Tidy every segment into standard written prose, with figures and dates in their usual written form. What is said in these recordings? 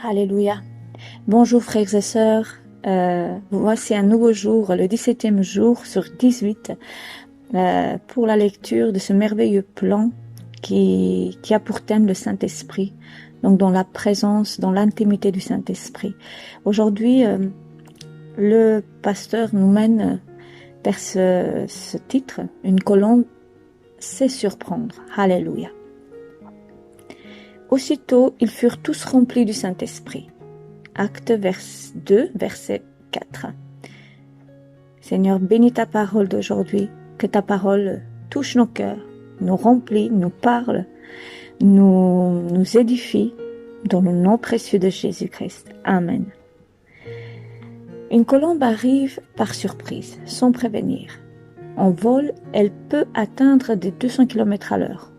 Alléluia. Bonjour frères et sœurs. Voici un nouveau jour, le 17e jour sur 18, pour la lecture de ce merveilleux plan qui a pour thème le Saint-Esprit. Donc dans la présence, dans l'intimité du Saint-Esprit. Aujourd'hui, le pasteur nous mène vers ce titre, une colombe sait surprendre. Alléluia. Aussitôt, ils furent tous remplis du Saint-Esprit. Acte 2, verset 4. Seigneur, bénis ta parole d'aujourd'hui, que ta parole touche nos cœurs, nous remplit, nous parle, nous édifie, dans le nom précieux de Jésus-Christ. Amen. Une colombe arrive par surprise, sans prévenir. En vol, elle peut atteindre des 200 km à l'heure.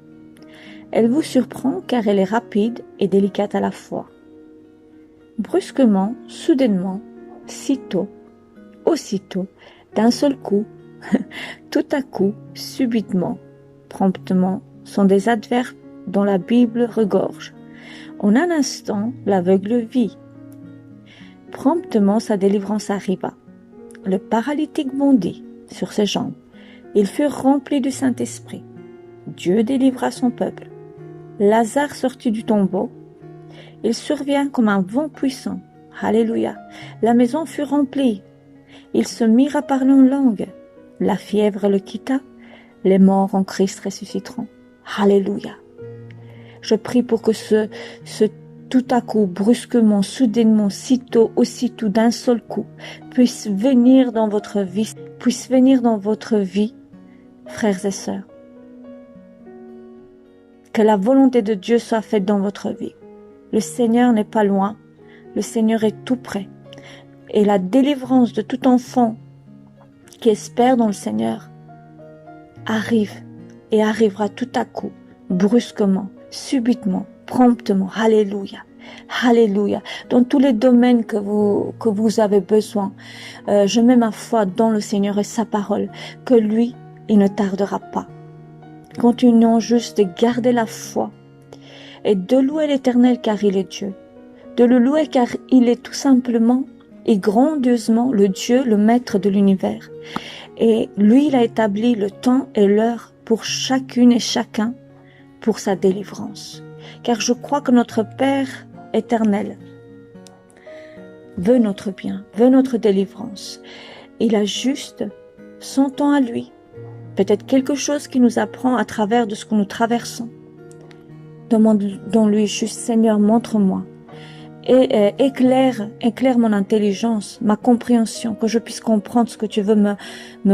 Elle vous surprend car elle est rapide et délicate à la fois. Brusquement, soudainement, sitôt, aussitôt, d'un seul coup, tout à coup, subitement, promptement, sont des adverbes dont la Bible regorge. En un instant, l'aveugle vit. Promptement, sa délivrance arriva. Le paralytique bondit sur ses jambes. Ils furent remplis du Saint-Esprit. Dieu délivra son peuple. Lazare sortit du tombeau. Il survint comme un vent puissant. Alléluia. La maison fut remplie. Ils se mirent à parler en langue. La fièvre le quitta. Les morts en Christ ressusciteront. Alléluia. Je prie pour que ce tout à coup, brusquement, soudainement, sitôt, aussitôt, d'un seul coup, puisse venir dans votre vie, frères et sœurs. Que la volonté de Dieu soit faite dans votre vie. Le Seigneur n'est pas loin, le Seigneur est tout près. Et la délivrance de tout enfant qui espère dans le Seigneur arrive et arrivera tout à coup, brusquement, subitement, promptement. Alléluia. Alléluia. Dans tous les domaines que vous avez besoin, je mets ma foi dans le Seigneur et sa parole, que lui, il ne tardera pas. Continuons juste de garder la foi et de louer l'Éternel car il est Dieu. De le louer car il est tout simplement et grandiosement le Dieu, le maître de l'univers. Et lui, il a établi le temps et l'heure pour chacune et chacun pour sa délivrance. Car je crois que notre Père éternel veut notre bien, veut notre délivrance. Il a juste son temps à lui. Peut-être quelque chose qui nous apprend à travers de ce que nous traversons. Demandons-lui juste, Seigneur, montre-moi. Et éclaire mon intelligence, ma compréhension, que je puisse comprendre ce que tu veux me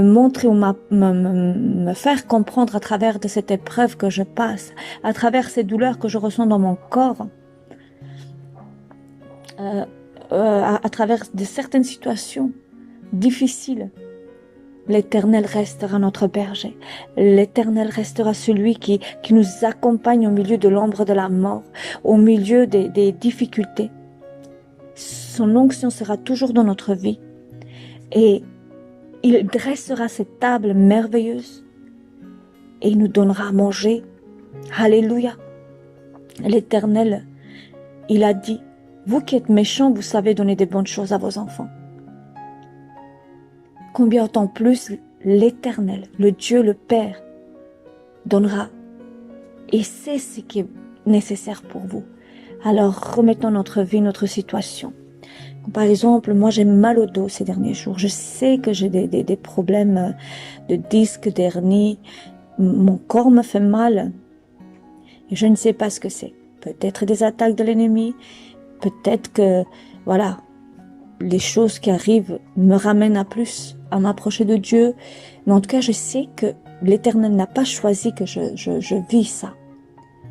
montrer ou me faire comprendre à travers de cette épreuve que je passe, à travers ces douleurs que je ressens dans mon corps, à travers de certaines situations difficiles. L'Éternel restera notre berger. L'Éternel restera celui qui nous accompagne au milieu de l'ombre de la mort, au milieu des difficultés. Son onction sera toujours dans notre vie. Et il dressera cette table merveilleuse et il nous donnera à manger. Alléluia. L'Éternel, il a dit, vous qui êtes méchants, vous savez donner des bonnes choses à vos enfants. Combien autant plus l'Éternel, le Dieu, le Père, donnera. Et c'est ce qui est nécessaire pour vous. Alors, remettons notre vie, notre situation. Par exemple, moi j'ai mal au dos ces derniers jours. Je sais que j'ai des problèmes de disques, d'hernie. Mon corps me fait mal. Et je ne sais pas ce que c'est. Peut-être des attaques de l'ennemi. Peut-être que, voilà, les choses qui arrivent me ramènent à m'approcher de Dieu. Mais en tout cas, je sais que l'Éternel n'a pas choisi que je vis ça.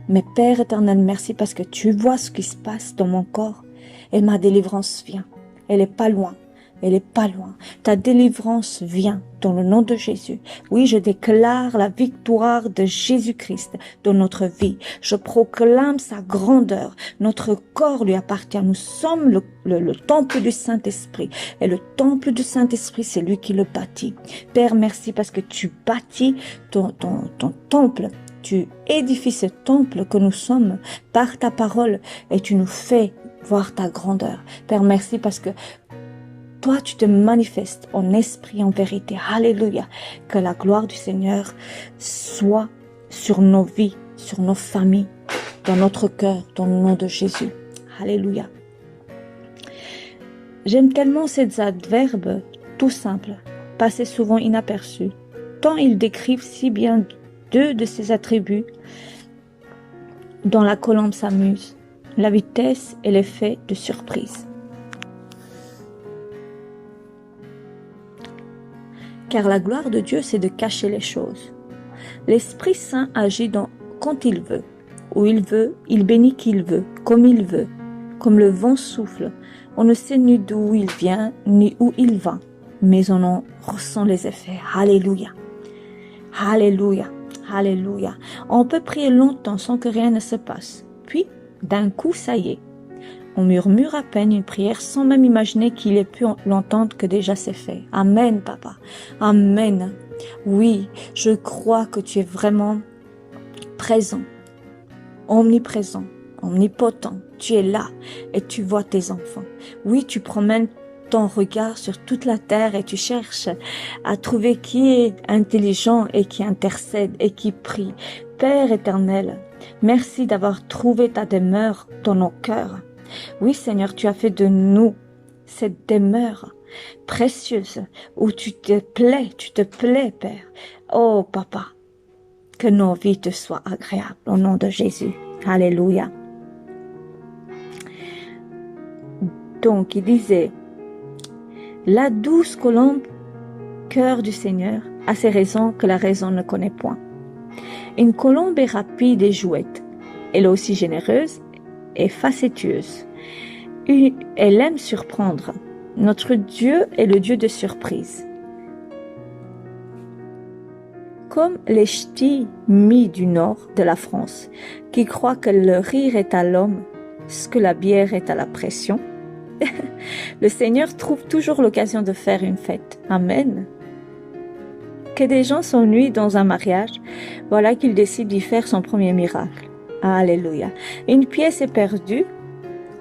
Mais Père éternel, merci parce que tu vois ce qui se passe dans mon corps et ma délivrance vient. Elle est pas loin. Elle est pas loin. Ta délivrance vient dans le nom de Jésus. Oui, je déclare la victoire de Jésus-Christ dans notre vie. Je proclame sa grandeur. Notre corps lui appartient. Nous sommes le temple du Saint-Esprit. Et le temple du Saint-Esprit, c'est lui qui le bâtit. Père, merci parce que tu bâtis ton temple. Tu édifies ce temple que nous sommes par ta parole et tu nous fais voir ta grandeur. Père, merci parce que toi, tu te manifestes en esprit, en vérité. Alléluia. Que la gloire du Seigneur soit sur nos vies, sur nos familles, dans notre cœur, dans le nom de Jésus. Alléluia. J'aime tellement ces adverbes tout simples, passés souvent inaperçus, tant ils décrivent si bien deux de ces attributs dont la colombe s'amuse, la vitesse et l'effet de surprise. Car la gloire de Dieu, c'est de cacher les choses. L'Esprit Saint agit quand il veut, où il veut, il bénit qui il veut, comme le vent souffle. On ne sait ni d'où il vient, ni où il va, mais on en ressent les effets. Alléluia. Alléluia. Alléluia. On peut prier longtemps sans que rien ne se passe. Puis, d'un coup, ça y est. On murmure à peine une prière sans même imaginer qu'il ait pu l'entendre que déjà c'est fait. Amen, papa. Amen. Oui, je crois que tu es vraiment présent, omniprésent, omnipotent. Tu es là et tu vois tes enfants. Oui, tu promènes ton regard sur toute la terre et tu cherches à trouver qui est intelligent et qui intercède et qui prie. Père éternel, merci d'avoir trouvé ta demeure dans nos cœurs. Oui, Seigneur, tu as fait de nous cette demeure précieuse où tu te plais, Père. Oh, Papa, que nos vies te soient agréables au nom de Jésus. Alléluia. Donc, il disait, la douce colombe, cœur du Seigneur, a ses raisons que la raison ne connaît point. Une colombe est rapide et jouette. Elle est aussi généreuse et facétieuse. Elle aime surprendre. Notre Dieu est le Dieu de surprise. Comme les ch'tis mis du nord de la France, qui croient que le rire est à l'homme, ce que la bière est à la pression, le Seigneur trouve toujours l'occasion de faire une fête. Amen. Que des gens s'ennuient dans un mariage, voilà qu'il décide d'y faire son premier miracle. Alléluia. Une pièce est perdue,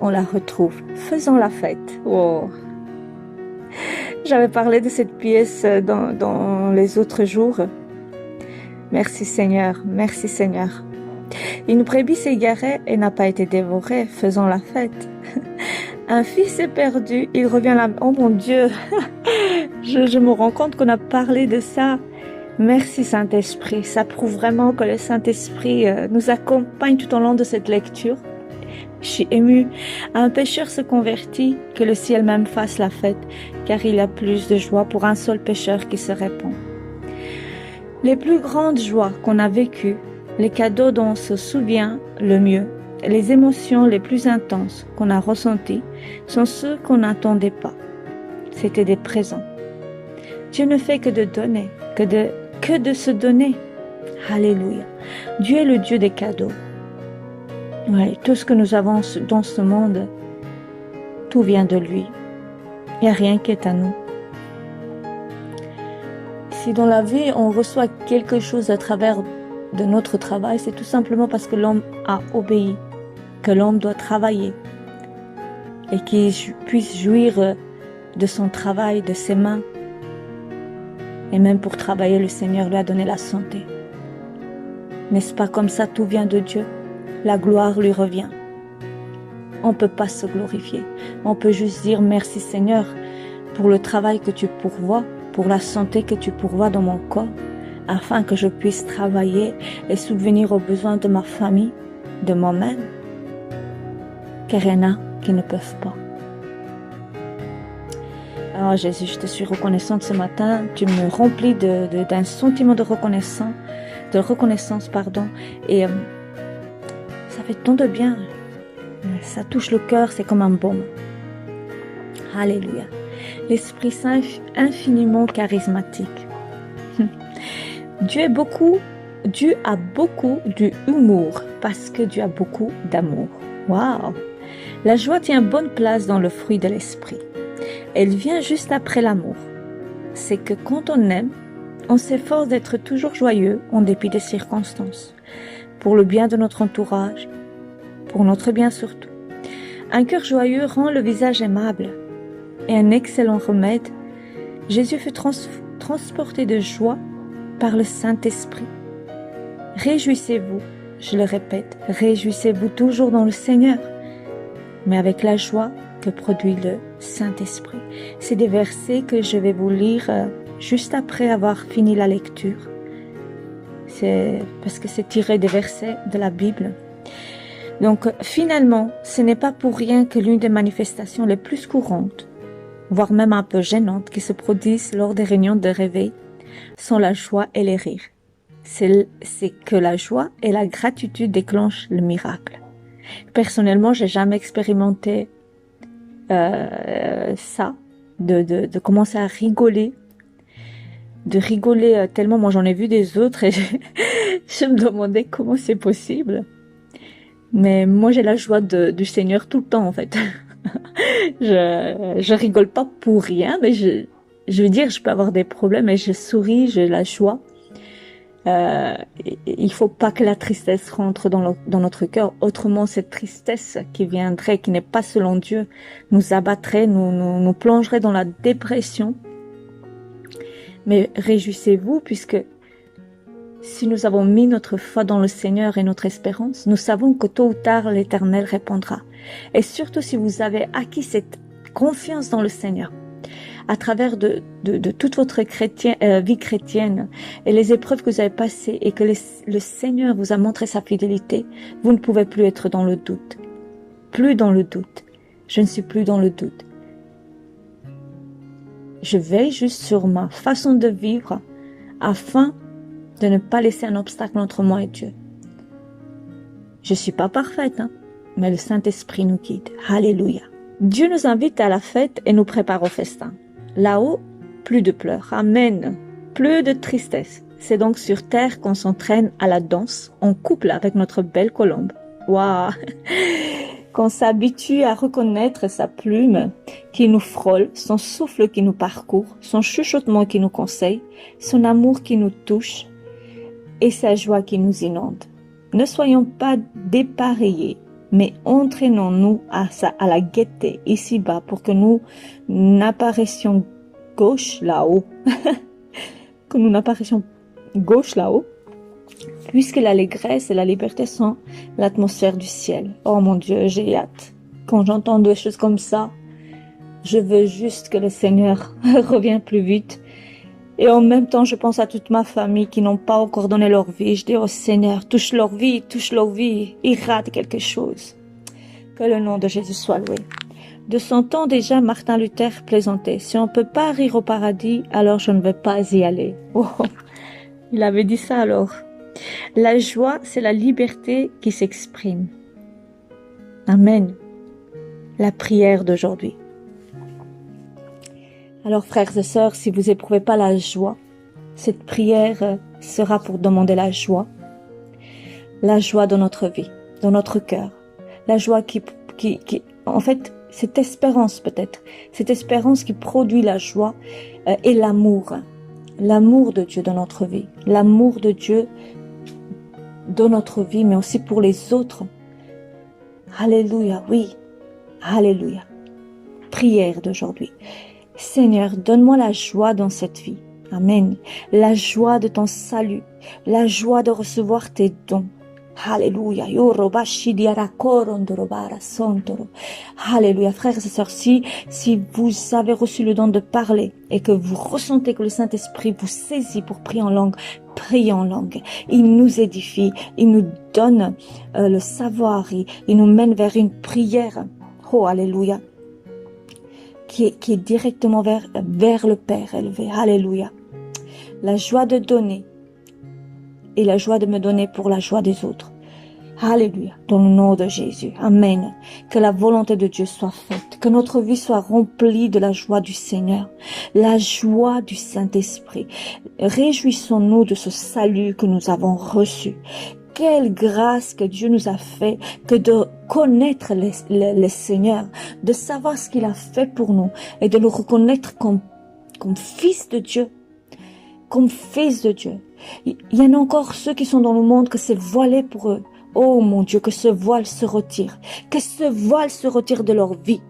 on la retrouve. Faisons la fête. Oh. J'avais parlé de cette pièce dans les autres jours. Merci Seigneur, merci Seigneur. Une brebis s'est égarée et n'a pas été dévorée. Faisons la fête. Un fils est perdu, il revient là. Oh mon Dieu, je me rends compte qu'on a parlé de ça. Merci Saint-Esprit, ça prouve vraiment que le Saint-Esprit nous accompagne tout au long de cette lecture. Je suis émue. Un pécheur se convertit, que le ciel même fasse la fête, car il y a plus de joie pour un seul pécheur qui se répand. Les plus grandes joies qu'on a vécues, les cadeaux dont on se souvient le mieux, les émotions les plus intenses qu'on a ressenties sont ceux qu'on n'attendait pas. C'était des présents. Dieu ne fait que de donner, que de se donner. Alléluia. Dieu est le Dieu des cadeaux. Oui, tout ce que nous avons dans ce monde, tout vient de lui. Il n'y a rien qui est à nous. Si dans la vie, on reçoit quelque chose à travers de notre travail, c'est tout simplement parce que l'homme a obéi, que l'homme doit travailler et qu'il puisse jouir de son travail, de ses mains. Et même pour travailler, le Seigneur lui a donné la santé. N'est-ce pas comme ça, tout vient de Dieu? La gloire lui revient. On ne peut pas se glorifier. On peut juste dire merci Seigneur pour le travail que tu pourvois, pour la santé que tu pourvois dans mon corps, afin que je puisse travailler et subvenir aux besoins de ma famille, de moi-même. Car il y en a qui ne peuvent pas. Alors Jésus, je te suis reconnaissante ce matin. Tu me remplis d'un sentiment de reconnaissance, et ça fait tant de bien. Ça touche le cœur, c'est comme un baume. Alléluia. L'Esprit Saint est infiniment charismatique. Dieu a beaucoup d'humour parce que Dieu a beaucoup d'amour. Waouh! La joie tient bonne place dans le fruit de l'esprit. Elle vient juste après l'amour. C'est que quand on aime, on s'efforce d'être toujours joyeux en dépit des circonstances, pour le bien de notre entourage, pour notre bien surtout. Un cœur joyeux rend le visage aimable et un excellent remède. Jésus fut transporté de joie par le Saint-Esprit. Réjouissez-vous, je le répète, réjouissez-vous toujours dans le Seigneur, mais avec la joie que produit le Saint-Esprit. C'est des versets que je vais vous lire juste après avoir fini la lecture. C'est parce que c'est tiré des versets de la Bible. Donc finalement, ce n'est pas pour rien que l'une des manifestations les plus courantes, voire même un peu gênantes, qui se produisent lors des réunions de réveil, sont la joie et les rires. C'est que la joie et la gratitude déclenchent le miracle. Personnellement, j'ai jamais expérimenté ça, de commencer à rigoler, tellement. Moi, j'en ai vu des autres et je me demandais comment c'est possible. Mais moi, j'ai la joie du Seigneur tout le temps, en fait. Je rigole pas pour rien, mais je veux dire, je peux avoir des problèmes et je souris, j'ai la joie. Il faut pas que la tristesse rentre dans notre cœur. Autrement, cette tristesse qui viendrait, qui n'est pas selon Dieu, nous abattrait, nous plongerait dans la dépression. Mais réjouissez-vous, puisque si nous avons mis notre foi dans le Seigneur et notre espérance, nous savons que tôt ou tard l'Éternel répondra. Et surtout si vous avez acquis cette confiance dans le Seigneur, à travers de toute votre vie chrétienne et les épreuves que vous avez passées et que le Seigneur vous a montré sa fidélité, vous ne pouvez plus être dans le doute. Plus dans le doute. Je ne suis plus dans le doute. Je veille juste sur ma façon de vivre afin de ne pas laisser un obstacle entre moi et Dieu. Je suis pas parfaite, mais le Saint-Esprit nous guide. Alléluia. Dieu nous invite à la fête et nous prépare au festin. Là-haut, plus de pleurs. Amen. Plus de tristesse. C'est donc sur terre qu'on s'entraîne à la danse en couple avec notre belle colombe. Waouh! Qu'on s'habitue à reconnaître sa plume qui nous frôle, son souffle qui nous parcourt, son chuchotement qui nous conseille, son amour qui nous touche et sa joie qui nous inonde. Ne soyons pas dépareillés, mais entraînons-nous à la gaieté ici-bas pour que nous n'apparaissions gauche là-haut. Que nous n'apparaissions gauche là-haut, puisque l'allégresse et la liberté sont l'atmosphère du ciel. Oh mon Dieu, j'ai hâte. Quand j'entends des choses comme ça, je veux juste que le Seigneur revienne plus vite. Et en même temps, je pense à toute ma famille qui n'ont pas encore donné leur vie. Je dis, oh Seigneur, touche leur vie, ils ratent quelque chose. Que le nom de Jésus soit loué. De son temps déjà, Martin Luther plaisantait. Si on ne peut pas rire au paradis, alors je ne vais pas y aller. Oh, il avait dit ça alors. La joie, c'est la liberté qui s'exprime. Amen. La prière d'aujourd'hui. Alors frères et sœurs, si vous éprouvez pas la joie, cette prière sera pour demander la joie dans notre vie, dans notre cœur, la joie qui en fait, cette espérance peut-être, cette espérance qui produit la joie et l'amour de Dieu dans notre vie, l'amour de Dieu dans notre vie, mais aussi pour les autres. Alléluia, oui, alléluia. Prière d'aujourd'hui. Seigneur, donne-moi la joie dans cette vie. Amen. La joie de ton salut. La joie de recevoir tes dons. Alléluia. Alléluia. Frères et sœurs, si vous avez reçu le don de parler et que vous ressentez que le Saint-Esprit vous saisit pour prier en langue, priez en langue. Il nous édifie. Il nous donne le savoir. Il nous mène vers une prière. Oh, alléluia. Qui est directement vers le Père élevé. Alléluia. La joie de donner et la joie de me donner pour la joie des autres. Alléluia. Dans le nom de Jésus. Amen. Que la volonté de Dieu soit faite. Que notre vie soit remplie de la joie du Seigneur. La joie du Saint-Esprit. Réjouissons-nous de ce salut que nous avons reçu. Quelle grâce que Dieu nous a fait que de connaître le Seigneur, de savoir ce qu'il a fait pour nous et de le reconnaître comme fils de Dieu, comme fils de Dieu. Il y en a encore ceux qui sont dans le monde que c'est voilé pour eux. Oh mon Dieu, que ce voile se retire, que ce voile se retire de leur vie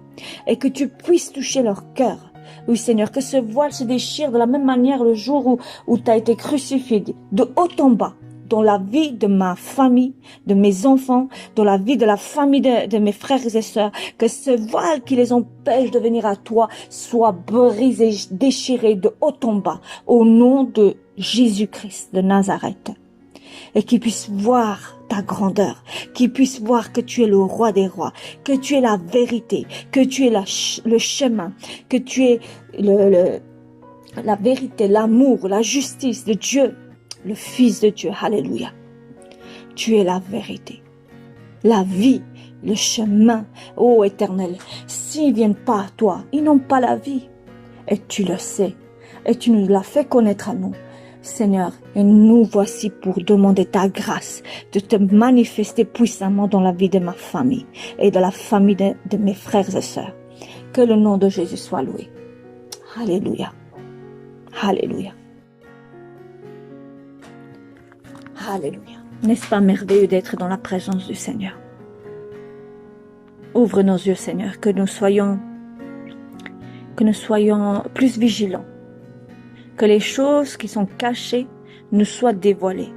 et que tu puisses toucher leur cœur. Oui Seigneur, que ce voile se déchire de la même manière le jour où tu as été crucifié, de haut en bas, dans la vie de ma famille, de mes enfants, dans la vie de la famille de mes frères et sœurs, que ce voile qui les empêche de venir à toi soit brisé, déchiré de haut en bas, au nom de Jésus-Christ de Nazareth. Et qu'ils puissent voir ta grandeur, qu'ils puissent voir que tu es le roi des rois, que tu es la vérité, que tu es le chemin, que tu es la vérité, l'amour, la justice de Dieu, le Fils de Dieu. Alléluia. Tu es la vérité, la vie, le chemin. Ô Éternel, s'ils viennent pas à toi, ils n'ont pas la vie. Et tu le sais. Et tu nous l'as fait connaître à nous. Seigneur, et nous voici pour demander ta grâce de te manifester puissamment dans la vie de ma famille et de la famille de mes frères et sœurs. Que le nom de Jésus soit loué. Alléluia. Alléluia. Alléluia. N'est-ce pas merveilleux d'être dans la présence du Seigneur? Ouvre nos yeux, Seigneur, que nous soyons plus vigilants, que les choses qui sont cachées nous soient dévoilées.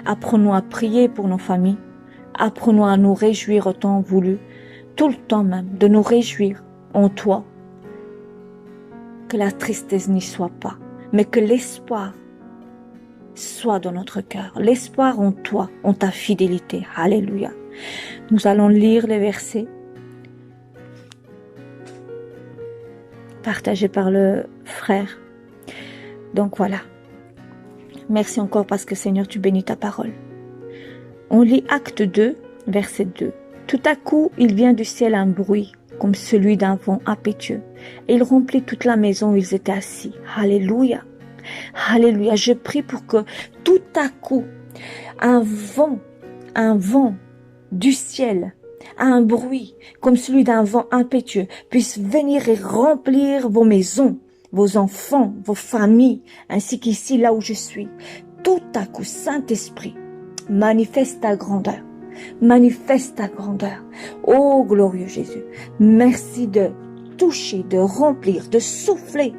Apprenons à prier pour nos familles, apprenons à nous réjouir au temps voulu, tout le temps même, de nous réjouir en toi. Que la tristesse n'y soit pas, mais que l'espoir soit dans notre cœur, l'espoir en toi, en ta fidélité. Alléluia. Nous allons lire les versets partagés par le frère. Donc voilà. Merci encore parce que Seigneur, tu bénis ta parole. On lit Acte 2, verset 2. Tout à coup, il vient du ciel un bruit comme celui d'un vent impétueux. Et il remplit toute la maison où ils étaient assis. Alléluia. Alléluia. Je prie pour que tout à coup, un vent du ciel, un bruit comme celui d'un vent impétueux puisse venir et remplir vos maisons, vos enfants, vos familles, ainsi qu'ici, là où je suis. Tout à coup, Saint-Esprit, manifeste ta grandeur. Manifeste ta grandeur. Oh, glorieux Jésus, merci de toucher, de remplir, de souffler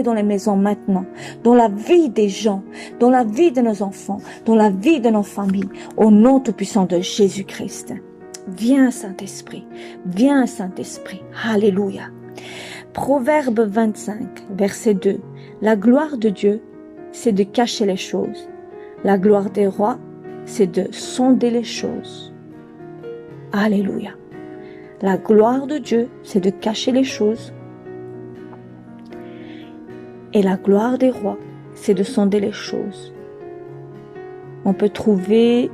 dans les maisons maintenant, dans la vie des gens, dans la vie de nos enfants, dans la vie de nos familles, au nom tout-puissant de Jésus-Christ. Viens, Saint-Esprit, viens, Saint-Esprit. Alléluia. Proverbe 25, verset 2. La gloire de Dieu, c'est de cacher les choses. La gloire des rois, c'est de sonder les choses. Alléluia. La gloire de Dieu, c'est de cacher les choses. Et la gloire des rois, c'est de sonder les choses. On peut trouver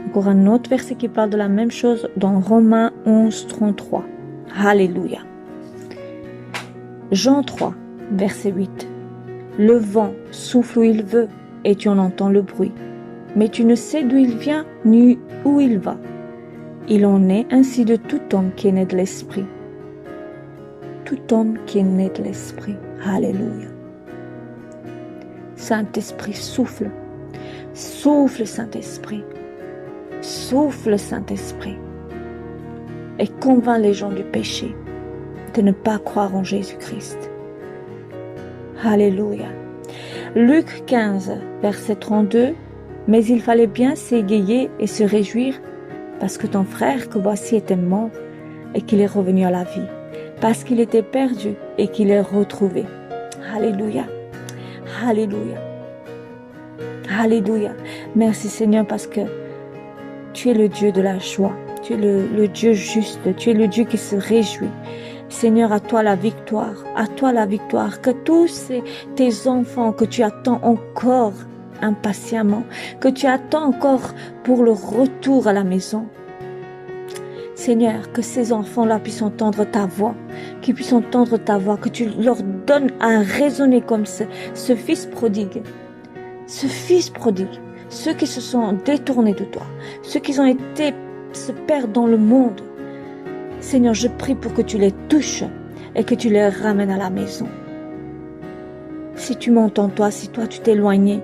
encore un autre verset qui parle de la même chose dans Romains 11, 33. Alléluia. Jean 3, verset 8. Le vent souffle où il veut et tu en entends le bruit. Mais tu ne sais d'où il vient ni où il va. Il en est ainsi de tout homme qui est né de l'Esprit. Tout homme qui est né de l'Esprit. Alléluia. Saint-Esprit, souffle. Souffle, Saint-Esprit. Souffle, Saint-Esprit. Et convainc les gens du péché, de ne pas croire en Jésus-Christ. Alléluia. Luc 15, verset 32. Mais il fallait bien s'égayer et se réjouir parce que ton frère que voici était mort et qu'il est revenu à la vie, parce qu'il était perdu et qu'il est retrouvé. Alléluia. Alléluia. Alléluia. Merci Seigneur parce que tu es le Dieu de la joie. Tu es le Dieu juste. Tu es le Dieu qui se réjouit. Seigneur, à toi la victoire. À toi la victoire. Que tous tes enfants que tu attends encore impatiemment, que tu attends encore pour le retour à la maison. Seigneur, que ces enfants-là puissent entendre ta voix, qu'ils puissent entendre ta voix, que tu leur donnes à raisonner comme ce fils prodigue. Ce fils prodigue, ceux qui se sont détournés de toi, ceux qui ont été se perdre dans le monde. Seigneur, je prie pour que tu les touches et que tu les ramènes à la maison. Si tu m'entends toi, si toi tu t'es éloigné,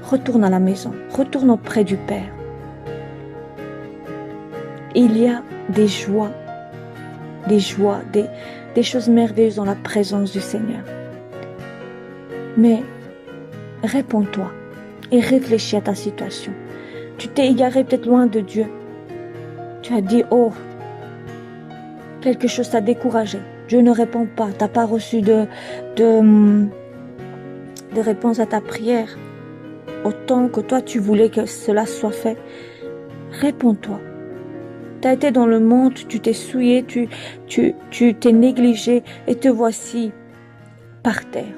retourne à la maison, retourne auprès du Père. Il y a des joies, des choses merveilleuses dans la présence du Seigneur. Mais réponds-toi et réfléchis à ta situation. Tu t'es égaré peut-être loin de Dieu. Tu as dit, oh, quelque chose t'a découragé. Dieu ne répond pas. Tu n'as pas reçu de réponse à ta prière autant que toi tu voulais que cela soit fait. Réponds-toi. Tu as été dans le monde, tu t'es souillé, tu t'es négligé et te voici par terre.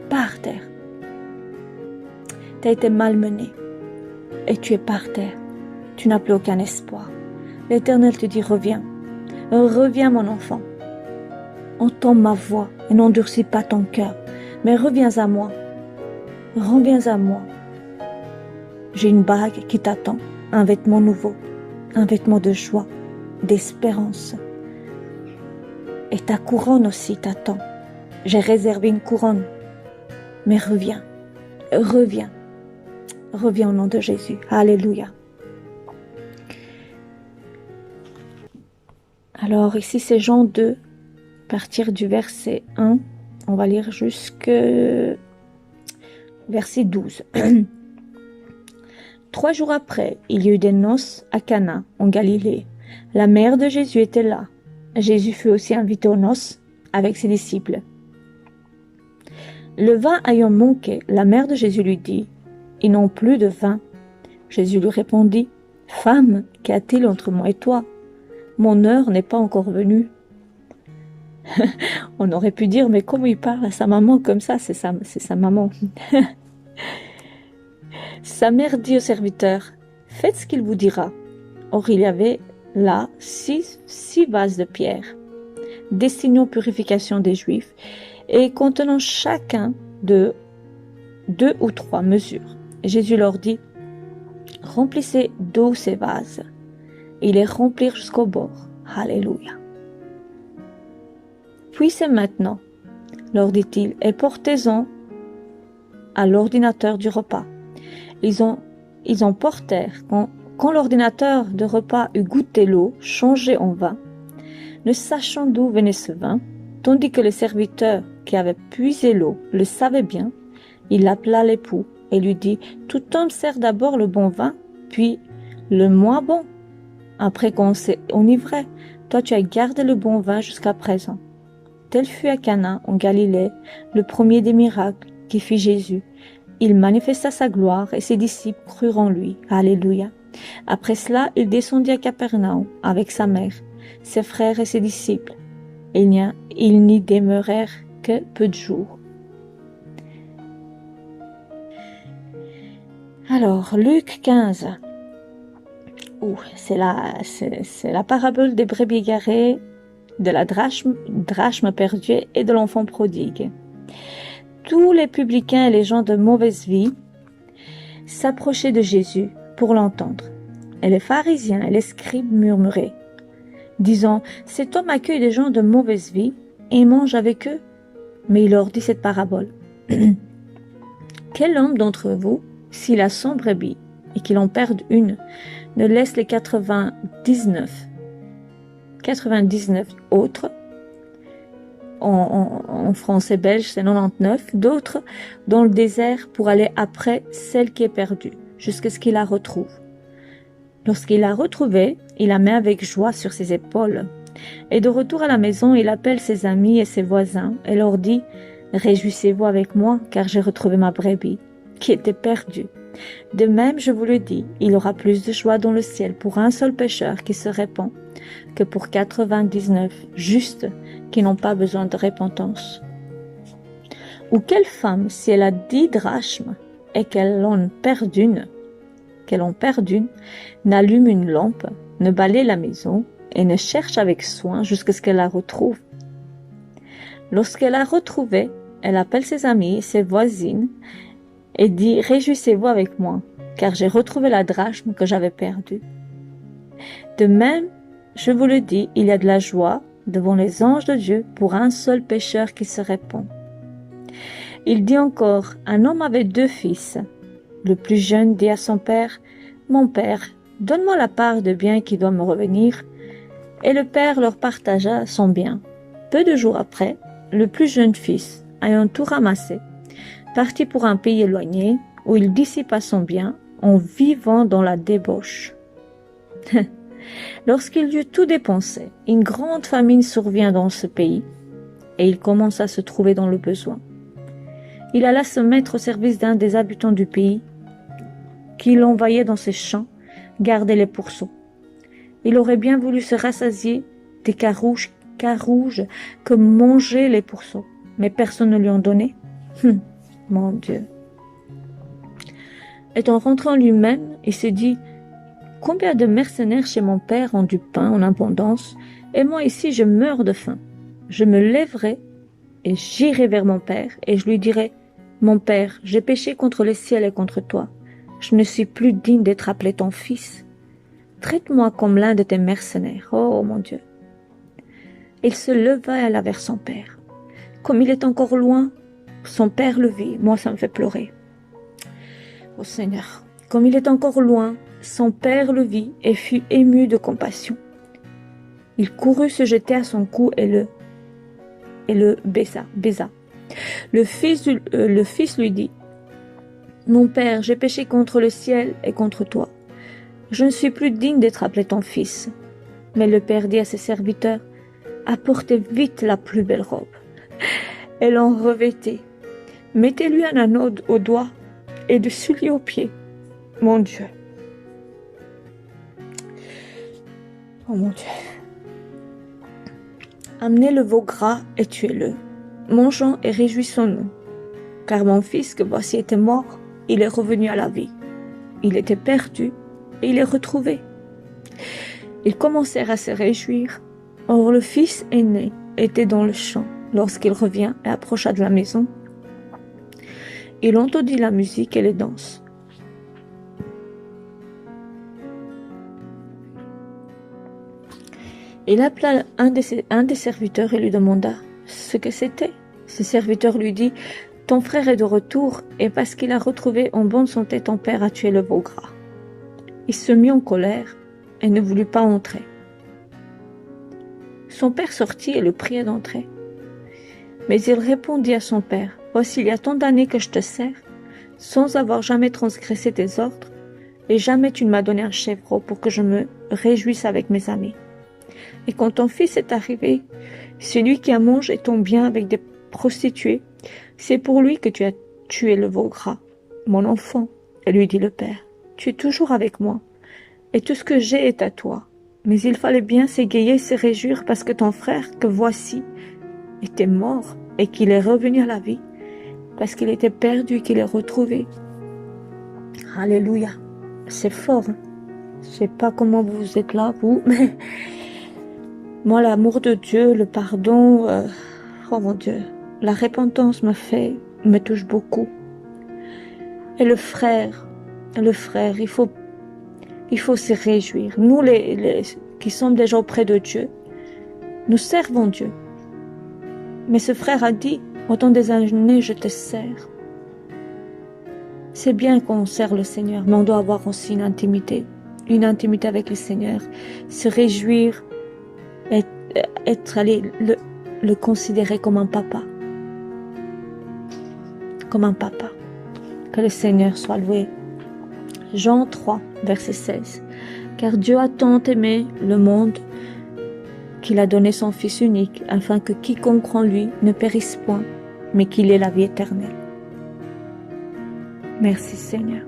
Par terre. Tu as été malmené et tu es par terre. Tu n'as plus aucun espoir. L'Éternel te dit, reviens. Reviens mon enfant. Entends ma voix et n'endurcis pas ton cœur. Mais reviens à moi. Reviens à moi. J'ai une bague qui t'attend, un vêtement nouveau, un vêtement de joie, d'espérance. Et ta couronne aussi t'attend. J'ai réservé une couronne. Mais reviens, reviens, reviens au nom de Jésus. Alléluia. Alors ici c'est Jean 2, à partir du verset 1, on va lire jusque verset 12. 3 jours après, il y eut des noces à Cana, en Galilée. La mère de Jésus était là. Jésus fut aussi invité aux noces avec ses disciples. Le vin ayant manqué, la mère de Jésus lui dit, « Ils n'ont plus de vin. » Jésus lui répondit, « Femme, qu'y a-t-il entre moi et toi? Mon heure n'est pas encore venue. » On aurait pu dire, mais comment il parle à sa maman comme ça? C'est sa maman. Sa mère dit au serviteur, « Faites ce qu'il vous dira. » Or il y avait là six vases de pierre, destinés aux purifications des Juifs, et contenant chacun de 2 ou 3 mesures. Jésus leur dit, « Remplissez d'eau ces vases. » Et ils les remplirent jusqu'au bord. Alléluia. « Puis c'est maintenant, leur dit-il, et portez-en à l'ordinateur du repas. » Ils en portèrent quand l'ordinateur de repas eut goûté l'eau changée en vin, ne sachant d'où venait ce vin, tandis que le serviteur qui avait puisé l'eau le savait bien, il appela l'époux et lui dit, « Tout homme sert d'abord le bon vin, puis le moins bon, après qu'on s'est enivré. Toi tu as gardé le bon vin jusqu'à présent. » Tel fut à Cana, en Galilée, le premier des miracles qui fit Jésus. Il manifesta sa gloire et ses disciples crurent en lui. Alléluia. Après cela, il descendit à Capernaum avec sa mère, ses frères et ses disciples. Ils n'y demeurèrent que peu de jours. Alors, Luc 15. C'est la parabole des brebis égarées, de la drachme perdue et de l'enfant prodigue. Tous les publicains et les gens de mauvaise vie s'approchaient de Jésus pour l'entendre. Et les pharisiens et les scribes murmuraient, disant, « Cet homme accueille des gens de mauvaise vie et mange avec eux. » Mais il leur dit cette parabole. « Quel homme d'entre vous, s'il a 100 brebis et qu'il en perde une, ne laisse les 99 autres, en français belge c'est 99, d'autres dans le désert pour aller après celle qui est perdue, jusqu'à ce qu'il la retrouve. Lorsqu'il l'a retrouvée, il la met avec joie sur ses épaules. Et de retour à la maison, il appelle ses amis et ses voisins et leur dit, « Réjouissez-vous avec moi, car j'ai retrouvé ma brebis, qui était perdue. De même, je vous le dis, il y aura plus de joie dans le ciel pour un seul pécheur qui se répand, que pour 99 justes qui n'ont pas besoin de repentance. Ou quelle femme, si elle a 10 drachmes et qu'elle en perd une, n'allume une lampe, ne balaye la maison et ne cherche avec soin jusqu'à ce qu'elle la retrouve. Lorsqu'elle l'a retrouvée, elle appelle ses amis et ses voisines et dit, « Réjouissez-vous avec moi, car j'ai retrouvé la drachme que j'avais perdue. » De même, je vous le dis, il y a de la joie devant les anges de Dieu pour un seul pécheur qui se répand. Il dit encore, un homme avait 2 fils. Le plus jeune dit à son père, « Mon père, donne-moi la part de bien qui doit me revenir. » Et le père leur partagea son bien. Peu de jours après, le plus jeune fils, ayant tout ramassé, partit pour un pays éloigné où il dissipa son bien en vivant dans la débauche. Lorsqu'il eut tout dépensé, une grande famine survint dans ce pays et il commença à se trouver dans le besoin. Il alla se mettre au service d'un des habitants du pays qui l'envoyait dans ses champs garder les pourceaux. Il aurait bien voulu se rassasier des carouges que mangeaient les pourceaux, mais personne ne lui en donnait. Mon Dieu. Et en rentrant lui-même, il se dit, « Combien de mercenaires chez mon père ont du pain en abondance, et moi ici je meurs de faim. Je me lèverai et j'irai vers mon père, et je lui dirai, « Mon père, j'ai péché contre le ciel et contre toi. Je ne suis plus digne d'être appelé ton fils. Traite-moi comme l'un de tes mercenaires. Oh mon Dieu. » Il se leva et alla vers son père. Comme il est encore loin, son père le vit. Moi, ça me fait pleurer. Oh Seigneur, comme il est encore loin, son père le vit et fut ému de compassion. Il courut se jeter à son cou et le baisa. Le fils lui dit, « Mon père, j'ai péché contre le ciel et contre toi. Je ne suis plus digne d'être appelé ton fils. » Mais le père dit à ses serviteurs, « Apportez vite la plus belle robe. » Et l'en revêtez. Mettez-lui un anneau au doigt et de souliers aux pieds. Mon Dieu. Oh mon Dieu. Amenez le veau gras et tuez-le. Mangeons et réjouissons-nous. Car mon fils que voici était mort, il est revenu à la vie. Il était perdu et il est retrouvé. Ils commencèrent à se réjouir. Or le fils aîné était dans le champ lorsqu'il revint et approcha de la maison. Il entendit la musique et les danses. Il appela un des serviteurs et lui demanda ce que c'était. Ce serviteur lui dit, « Ton frère est de retour et parce qu'il a retrouvé en bonne santé ton père a tué le veau gras. » Il se mit en colère et ne voulut pas entrer. Son père sortit et le pria d'entrer. Mais il répondit à son père, « Voici, il y a tant d'années que je te sers, sans avoir jamais transgressé tes ordres, et jamais tu ne m'as donné un chèvreau pour que je me réjouisse avec mes amis. Et quand ton fils est arrivé, celui qui a mangé ton bien avec des prostituées, c'est pour lui que tu as tué le veau gras. Mon enfant, lui dit le père, tu es toujours avec moi, et tout ce que j'ai est à toi. Mais il fallait bien s'égayer et se réjouir parce que ton frère, que voici, était mort et qu'il est revenu à la vie, parce qu'il était perdu et qu'il est retrouvé. » Alléluia. C'est fort. Hein? Je sais pas comment vous êtes là, vous, mais moi, l'amour de Dieu, le pardon, oh mon Dieu, la repentance me touche beaucoup. Et le frère, il faut se réjouir. Nous, les qui sommes déjà auprès de Dieu, nous servons Dieu. Mais ce frère a dit, autant des années, je te sers. C'est bien qu'on sert le Seigneur, mais on doit avoir aussi une intimité avec le Seigneur, se réjouir, le considérer comme un papa. Comme un papa. Que le Seigneur soit loué. Jean 3, verset 16. Car Dieu a tant aimé le monde qu'il a donné son Fils unique, afin que quiconque en lui ne périsse point, mais qu'il ait la vie éternelle. Merci Seigneur.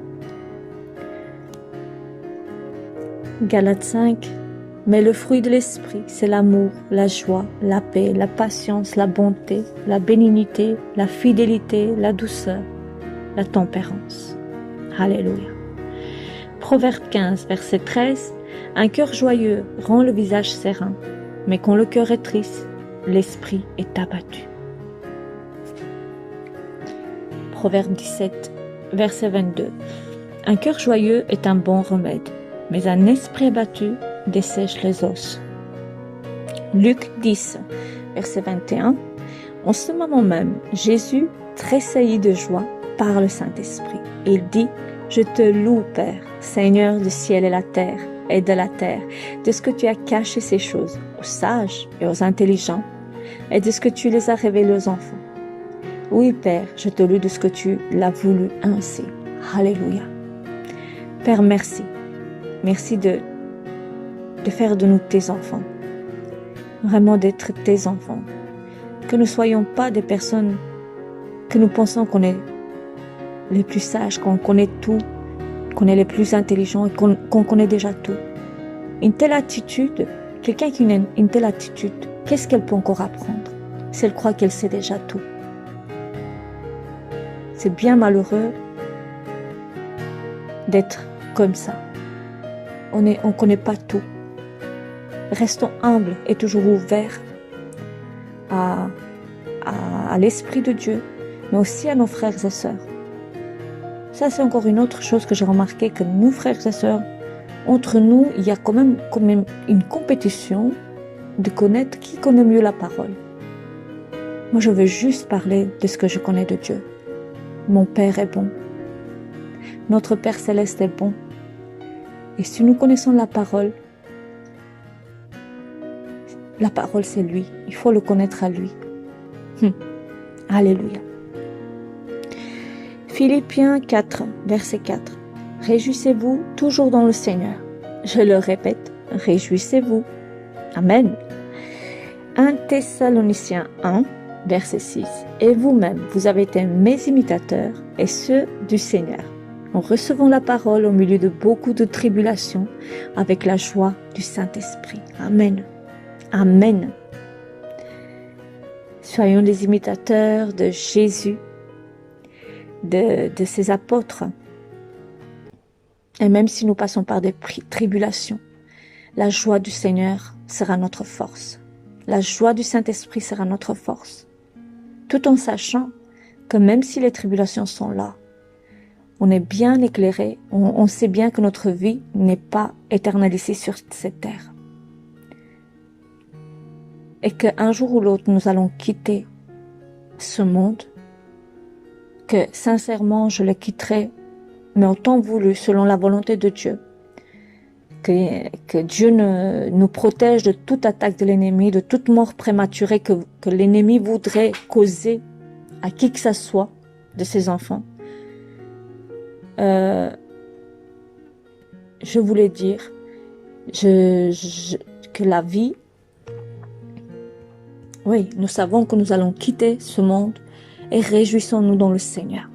Galates 5. Mais le fruit de l'esprit, c'est l'amour, la joie, la paix, la patience, la bonté, la bénignité, la fidélité, la douceur, la tempérance. Alléluia. Proverbe 15, verset 13. Un cœur joyeux rend le visage serein, mais quand le cœur est triste, l'esprit est abattu. Proverbe 17, verset 22. Un cœur joyeux est un bon remède, mais un esprit abattu dessèche les os. Luc 10, verset 21. En ce moment même, Jésus tressaillit de joie par le Saint-Esprit. Il dit, Je te loue, Père, Seigneur du ciel et la terre, et de la terre, de ce que tu as caché ces choses aux sages et aux intelligents, et de ce que tu les as révélées aux enfants. Oui, Père, je te loue de ce que tu l'as voulu ainsi. Alléluia. Père, merci. Merci de faire de nous tes enfants. Vraiment d'être tes enfants. Que nous ne soyons pas des personnes que nous pensons qu'on est les plus sages, qu'on connaît tout, qu'on est les plus intelligents et qu'on connaît déjà tout. Une telle attitude, quelqu'un qui a une telle attitude, qu'est-ce qu'elle peut encore apprendre si elle croit qu'elle sait déjà tout? C'est bien malheureux d'être comme ça. On connaît pas tout. Restons humbles et toujours ouverts à l'Esprit de Dieu, mais aussi à nos frères et sœurs. Ça, c'est encore une autre chose que j'ai remarqué, que nous, frères et sœurs, entre nous, il y a quand même une compétition de connaître qui connaît mieux la parole. Moi, je veux juste parler de ce que je connais de Dieu. Mon Père est bon. Notre Père Céleste est bon. Et si nous connaissons la parole, c'est lui. Il faut le connaître à lui. Alléluia. Philippiens 4, verset 4. Réjouissez-vous toujours dans le Seigneur. Je le répète, réjouissez-vous. Amen. 1 Thessaloniciens 1, verset 6. Et vous-même, vous avez été mes imitateurs et ceux du Seigneur, en recevant la parole au milieu de beaucoup de tribulations avec la joie du Saint-Esprit. Amen. Amen. Soyons des imitateurs de Jésus, de ses apôtres. Et même si nous passons par des tribulations, la joie du Seigneur sera notre force. La joie du Saint-Esprit sera notre force. Tout en sachant que même si les tribulations sont là, on est bien éclairé, on sait bien que notre vie n'est pas éternelle ici sur cette terre. Et qu'un jour ou l'autre, nous allons quitter ce monde, que sincèrement, je le quitterai, mais au temps voulu, selon la volonté de Dieu. Que Dieu nous protège de toute attaque de l'ennemi, de toute mort prématurée que l'ennemi voudrait causer à qui que ce soit de ses enfants. Je voulais dire que la vie, oui, nous savons que nous allons quitter ce monde et réjouissons-nous dans le Seigneur.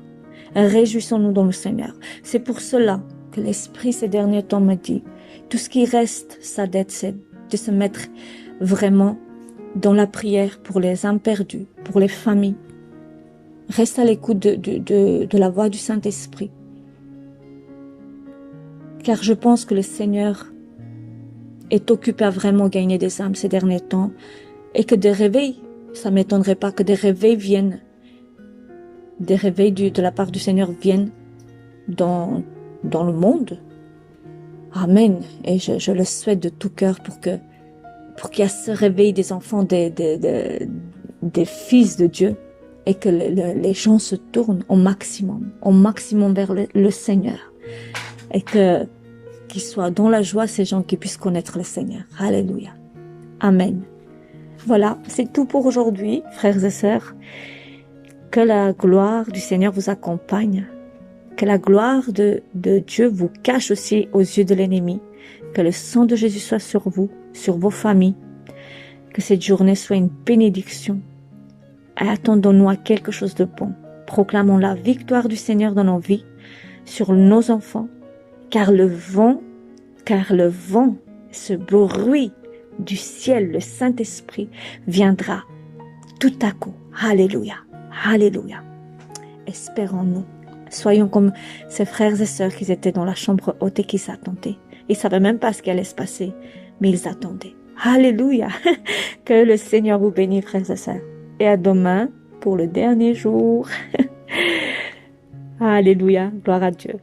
Réjouissons-nous dans le Seigneur. C'est pour cela que l'Esprit ces derniers temps me dit, tout ce qui reste, sa dette, c'est de se mettre vraiment dans la prière pour les âmes perdues, pour les familles. Reste à l'écoute de la voix du Saint-Esprit. Car je pense que le Seigneur est occupé à vraiment gagner des âmes ces derniers temps et que des réveils, ça m'étonnerait pas que des réveils viennent, des réveils de la part du Seigneur viennent dans le monde. Amen. Et je le souhaite de tout cœur pour qu'il y ait ce réveil des enfants, des fils de Dieu, et que les gens se tournent au maximum vers le Seigneur. Et qu'ils soient dans la joie, ces gens qui puissent connaître le Seigneur. Alléluia. Amen. Voilà, c'est tout pour aujourd'hui, frères et sœurs. Que la gloire du Seigneur vous accompagne. Que la gloire de Dieu vous cache aussi aux yeux de l'ennemi. Que le sang de Jésus soit sur vous, sur vos familles. Que cette journée soit une bénédiction. Attendons-nous à quelque chose de bon. Proclamons la victoire du Seigneur dans nos vies, sur nos enfants. Car le vent, ce bruit du ciel, le Saint-Esprit, viendra tout à coup. Alléluia. Alléluia. Espérons-nous. Soyons comme ces frères et sœurs qui étaient dans la chambre haute et qui s'attendaient. Ils ne savaient même pas ce qui allait se passer, mais ils attendaient. Alléluia. Que le Seigneur vous bénisse, frères et sœurs. Et à demain pour le dernier jour. Alléluia. Gloire à Dieu.